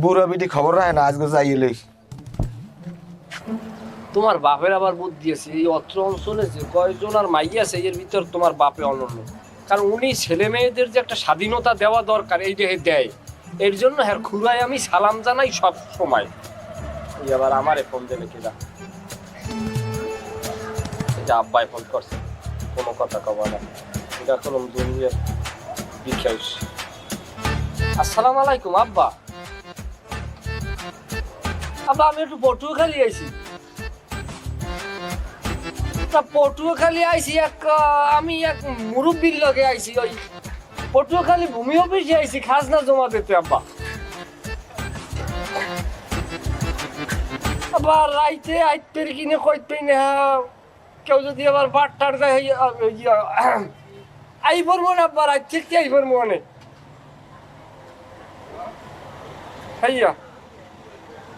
বুড়া বিটি খবর রাখে না, আজকে যাই এলেই। তোমার বাপের আবার বুদ্ধি আছে, এই অত্র অঞ্চলে যে কয়জন আর মাই আছে এর ভিতর তোমার বাপে অনন্য। কারণ উনি ছেলে মেয়েদের যে একটা স্বাধীনতা দেওয়া দরকার এইটা দেয়, এর জন্য হ্যাঁ খুড়ায় আমি সালাম জানাই সব সময়। এই আবার আমারে ফোন দেবে কিনা, এটা আব্বাই ফোন করছে, কোনো কথা কব না, এটা কোনো দুনিয়া বিখ্যাস। আসসালামু আলাইকুম আব্বা। আব্বা আমি একটু পটুয়াখালী আইছি। পটুয়াখালী আইছি আমি এক মুরব্বীর লগে আইছি, ওই পটুয়াখালী ভূমি অফিসে আইছি খাজনা জমা দিতে আব্বা। আবার রাইতে আইতে কিনে কইতে না, কেউ যদি আবার বাট্টার দেয় আইবর মনে আব্বা, রাত থেকে আইবর মনে ভাইয়া।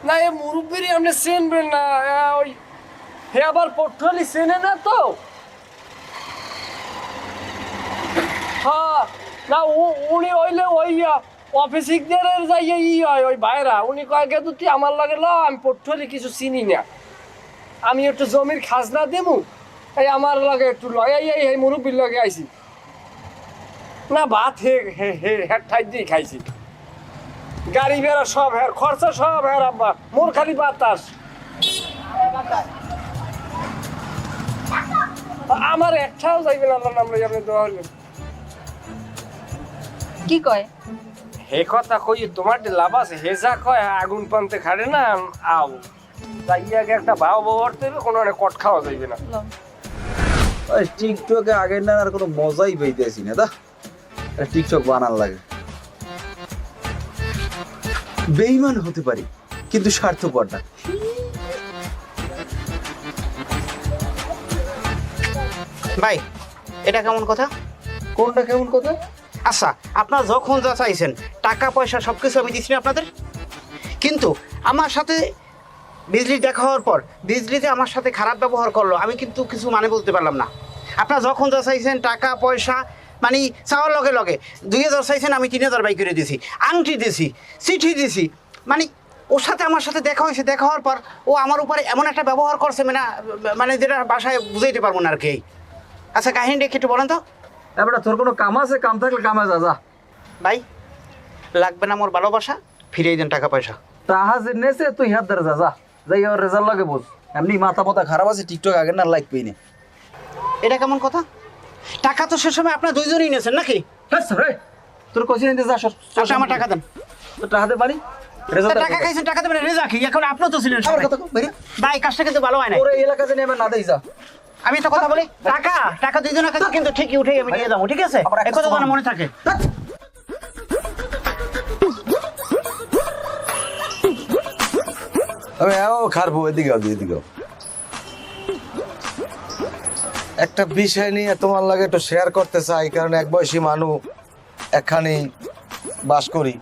না এ মুরব্বীরই আপনি চেনবেন না, ওই হে আবার পটুয়ালি চেনে না তো। হ্যাঁ না উনি হইলে ওই অফিসিকদের যাই হয় ওই ভাইরা, উনি কয়েকে দুটি আমার লাগে ল, আমি পটুয়ালি কিছু চিনি না, আমি একটু জমির খাজনা দেবো, এই আমার লাগে একটু লয় এই মুরব্বীর লগে আইছি না। ভাত হের ঠাই দিয়ে খাইছি, গাড়ি ভেড়া সব হের, খরচা সব হের আব্বা, মোর খালি বাতাস। আমার একটাও যাইবেন আল্লাহ নাম লই, আপনি দোয়া হইলেন। কি কয়? হে কথা কই তোমার লাভ আছে, হে যা কয় আগুন পান্তে খাড়ে না আও যাইয়াকে একটা ভাও ব্যবহার করতে কোনো কট খাওয়া যাইবে না। টিকটকে আগের না আর কোনো মজাই পাইতেছি না, দা টিকটক বানার লাগে। বেঈমান হতে পারি কিন্তু স্বার্থপর না। ভাই এটা কেমন কথা? কোনটা কেমন কথা? আচ্ছা আপনারা যখন যা চাইছেন টাকা পয়সা সব কিছু আমি দিচ্ছি না আপনাদের, কিন্তু আমার সাথে বিজলি দেখা হওয়ার পর বিজলি যে আমার সাথে খারাপ ব্যবহার করলো, আমি কিন্তু কিছু মানে বলতে পারলাম না। আপনারা যখন যা চাইছেন টাকা পয়সা মানে চাওয়ার লগে লগে 2000 চাইছেন, আমি 3000 বাই করে দিয়েছি, আংটি দিয়েছি, চিঠি দিয়েছি। মানে ওর সাথে আমার সাথে দেখা হয়েছে, দেখা হওয়ার পর ও আমার উপরে এমন একটা ব্যবহার করছে মানে যেটা বাসায় বুঝাইতে পারবো না আর কি। আচ্ছা কাহিনীটা একটু বলেন তো। এবারে তোর কোনো কাম আছে? কাম থাকলে কামে যা। যা ভাই লাগবে না মোর ভালোবাসা, ফিরিয়ে দেন টাকা পয়সা। তাহা যে নেছে তুই হাত ধরে যা। যাই ওর রেজাল্ট লাগে বোঝ। এমনি মাথা মাথা খারাপ আছে, টিকটক আগের না লাইক পেয়ে নে। এটা কেমন কথা? টাকা তো সে সময় আপনার দুইজনই নিয়েছেন নাকি? তোর কোচিং নিতে যা। আচ্ছা আমার টাকা দেন। তোর টাকা দে বাড়ি। টাকা খাইছেন, টাকা দেবেন, রেজা কি এখন আপনিও তো ছিলেন সাথে। ভাই কাজটা কিন্তু ভালো হয় না। ওর এই এলাকাতে নেবে না, দেই যা। আমি একটা কথা বলি, টাকা দুইজনের কাছে কিন্তু ঠিকই উঠে আমি নিয়ে যাবো, ঠিক আছে? এই কথা যেন মনে থাকে। আমি খারবো, এদিকে এদিকে একটা বিষয় নিয়ে তোমার লাগে একটু শেয়ার করতে চাই, কারণ এক বয়সী মানুষ একখানি বাস করি।